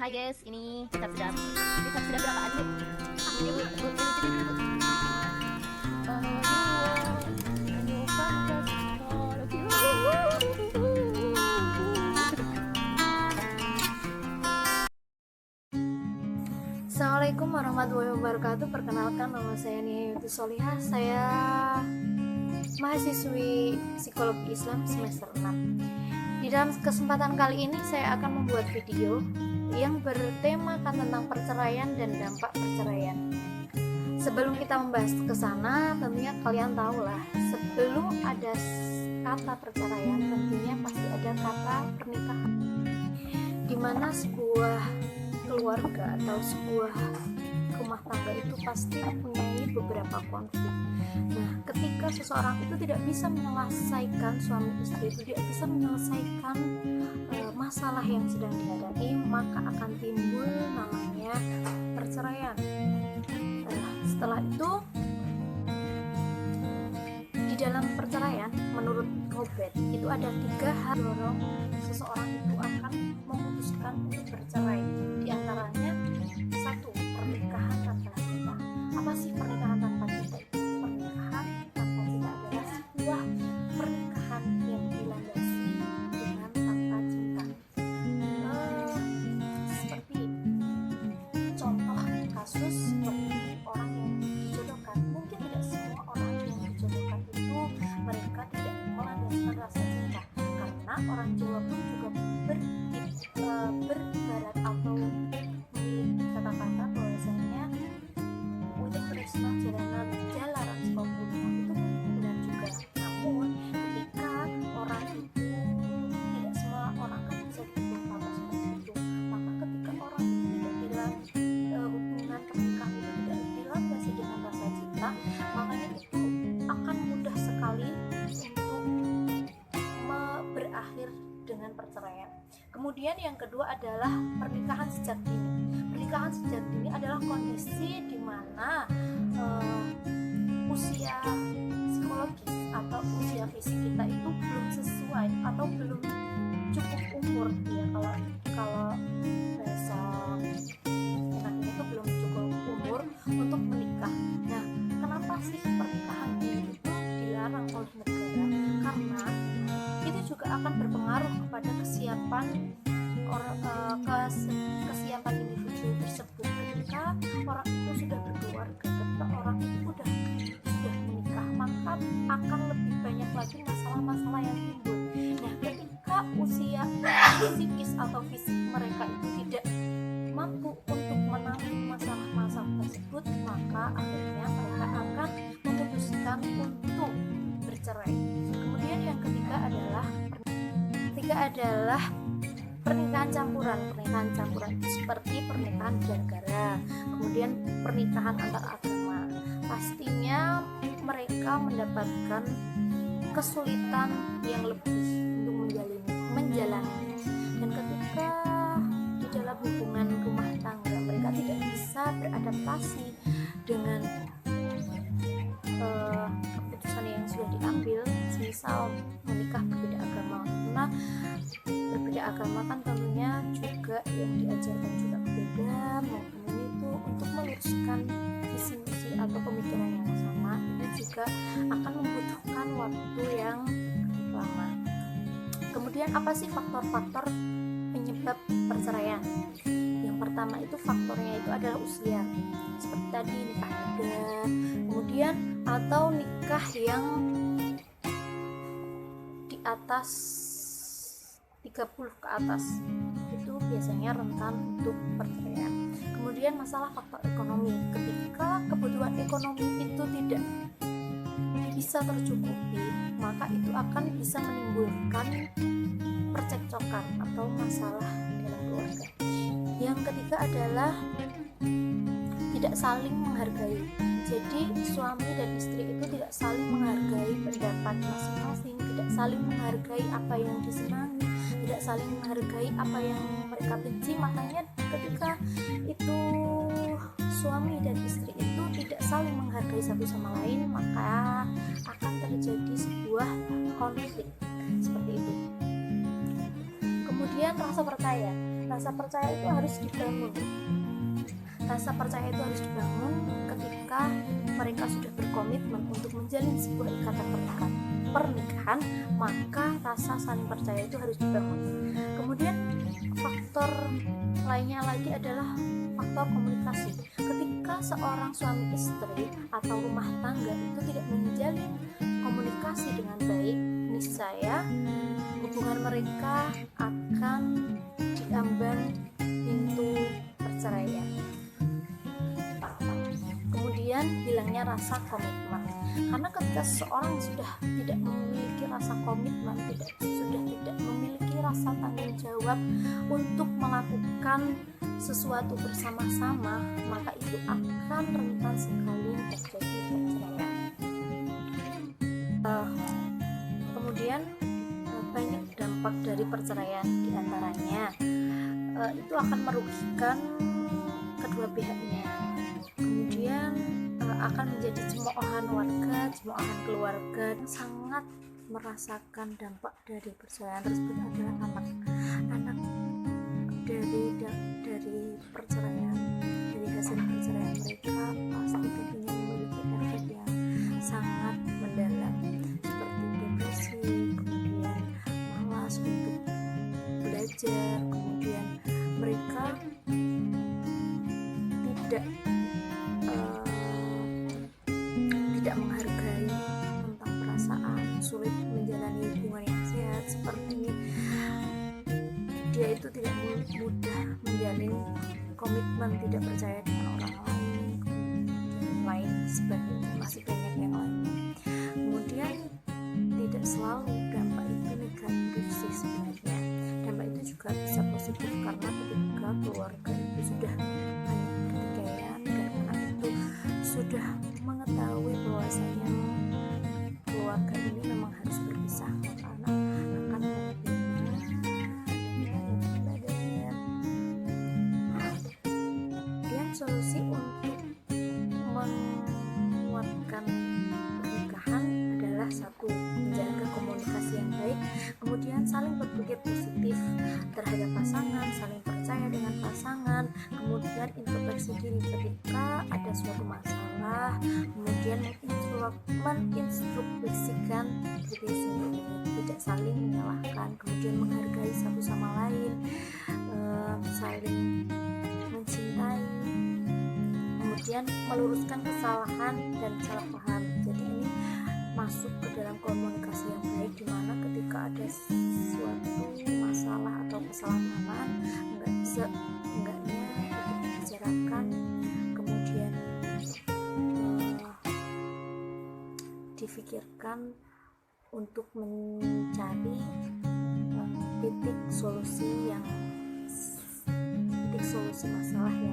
Hai guys, ini kita sudah berapa aja? Ini Assalamualaikum warahmatullahi wabarakatuh. Perkenalkan, nama saya Nia Yuti Solihah. Saya mahasiswi Psikologi Islam semester 6. Di dalam kesempatan kali ini saya akan membuat video yang bertemakan tentang perceraian dan dampak perceraian. Sebelum kita membahas ke sana, tentunya kalian tahulah, sebelum ada kata perceraian tentunya pasti ada kata pernikahan, di mana sebuah keluarga atau sebuah rumah tangga itu pasti mempunyai beberapa konflik. Nah, ketika seseorang itu tidak bisa menyelesaikan, suami istri itu tidak bisa menyelesaikan masalah yang sedang dihadapi, maka akan timbul namanya perceraian. Setelah itu, di dalam perceraian, menurut Robert, itu ada 3 hal dorong seseorang itu akan memutuskan untuk bercerai. Di antaranya, 1, pernikahan tanpa cinta. Apa sih pernikahan tanpa cinta itu? Pernikahan tanpa cinta adalah sebuah pernikahan yang dilandasi dengan tanpa cinta. Seperti contoh kasus seperti orang yang dijodohkan. Mungkin tidak semua orang yang dijodohkan itu mereka tidak melandaskan rasa cinta, karena orang Jawa pun juga beribarat atau memiliki kata-kata bahwasanya Udik Tresna jalanan jalaran sekopulungan, itu benar juga. Namun ketika orang itu, tidak semua orang kan bisa dipukul rata seperti itu, maka ketika orang itu tidak bilang hubungan pernikahan itu tidak dilandasi dengan rasa cinta, makanya itu akan mudah sekali untuk berakhir dengan perceraian. Kemudian yang kedua adalah pernikahan sejak dini. Pernikahan sejak dini adalah kondisi di mana usia psikologis atau usia fisik kita itu belum sesuai atau belum cukup umur, ya, kalau bahasa enaknya itu belum cukup umur untuk menikah. Nah, kenapa sih pernikahan dini itu dilarang oleh negara? Karena itu juga akan berpengaruh kepada kesiapan kesiapan individu tersebut. Ketika orang itu sudah berkeluarga, ketika orang itu sudah menikah, maka akan lebih banyak lagi masalah-masalah yang timbul. Nah, ketika usia psikis atau fisik mereka itu tidak mampu untuk menangani masalah-masalah tersebut, maka akhirnya mereka akan memutuskan untuk bercerai. Kemudian yang ketiga adalah pernikahan campuran. Pernikahan campuran itu seperti pernikahan bernegara, kemudian pernikahan antar agama. Pastinya mereka mendapatkan kesulitan yang lebih untuk menjalani. Dan ketika di dalam hubungan rumah tangga mereka tidak bisa beradaptasi dengan keputusan yang sudah diambil, misal menikah berbeda agama. Karena berbeda agama kan tentunya juga yang diajarkan juga berbeda, maupun itu untuk meluruskan visi misi atau pemikiran yang sama itu juga akan membutuhkan waktu yang lama. Kemudian apa sih faktor-faktor penyebab perceraian? Yang pertama itu faktornya itu adalah usia, seperti tadi nikah muda, kemudian atau nikah yang di atas 30 ke atas, itu biasanya rentan untuk perceraian. Kemudian masalah faktor ekonomi, ketika kebutuhan ekonomi itu tidak bisa tercukupi, maka itu akan bisa menimbulkan percekcokan atau masalah dalam keluarga. Yang ketiga adalah tidak saling menghargai. Jadi suami dan istri itu tidak saling menghargai pendapat masing-masing, tidak saling menghargai apa yang disenangi, tidak saling menghargai apa yang mereka benci. Makanya ketika itu suami dan istri itu tidak saling menghargai satu sama lain, maka akan terjadi sebuah konflik seperti itu. Kemudian rasa percaya rasa percaya itu harus dibangun. Rasa percaya itu harus dibangun ketika mereka sudah berkomitmen untuk menjalin sebuah ikatan pernikahan, maka rasa saling percaya itu harus dibangun. Kemudian faktor lainnya lagi adalah faktor komunikasi. Ketika seorang suami istri atau rumah tangga itu tidak menjalin komunikasi dengan baik, niscaya hubungan mereka akan diambang pintu perceraian. Kemudian hilangnya rasa komitmen, karena ketika seseorang sudah tidak memiliki rasa komitmen, sudah tidak memiliki rasa tanggung jawab untuk melakukan sesuatu bersama-sama, maka itu akan rentan sekali terjadi perceraian. Kemudian banyak dampak dari perceraian, diantaranya itu akan merugikan kedua pihaknya, kemudian akan menjadi cemoohan warga, cemoohan keluarga. Yang sangat merasakan dampak dari perceraian tersebut adalah anak dari perceraian, dari hasil perceraian mereka pasti tentunya memiliki efek yang sangat mendalam, seperti depresi, kemudian malas untuk belajar, kemudian mereka tidak menghargai tentang perasaan, sulit menjalani hubungan yang sehat, seperti dia itu tidak mudah menjalin komitmen, tidak percaya dengan orang lain sebagainya, masih banyak yang lainnya. Kemudian tidak selalu dampak itu negatif sih sebenarnya. Dampak itu juga bisa positif, karena ketika keluarga itu sudah banyak pertikaian dan anak itu sudah mengetahui bahwasanya keluarga ini memang harus berpisah, maka anak akan kemudian solusi untuk menguatkan pernikahan adalah satu, menjaga komunikasi yang baik, kemudian saling berpikir positif terhadap pasangan, saling percaya dengan pasangan, kemudian introspeksi diri ketika ada suatu masalah, kemudian mengintrospeksikan diri sendiri, tidak saling menyalahkan, kemudian menghargai satu sama lain, saling mencintai, kemudian meluruskan kesalahan dan salah paham. Jadi ini masuk ke dalam komunikasi yang baik, dimana ketika ada suatu masalah atau kesalahpahaman, enggaknya itu dibicarakan, kemudian difikirkan untuk mencari titik solusi masalah yang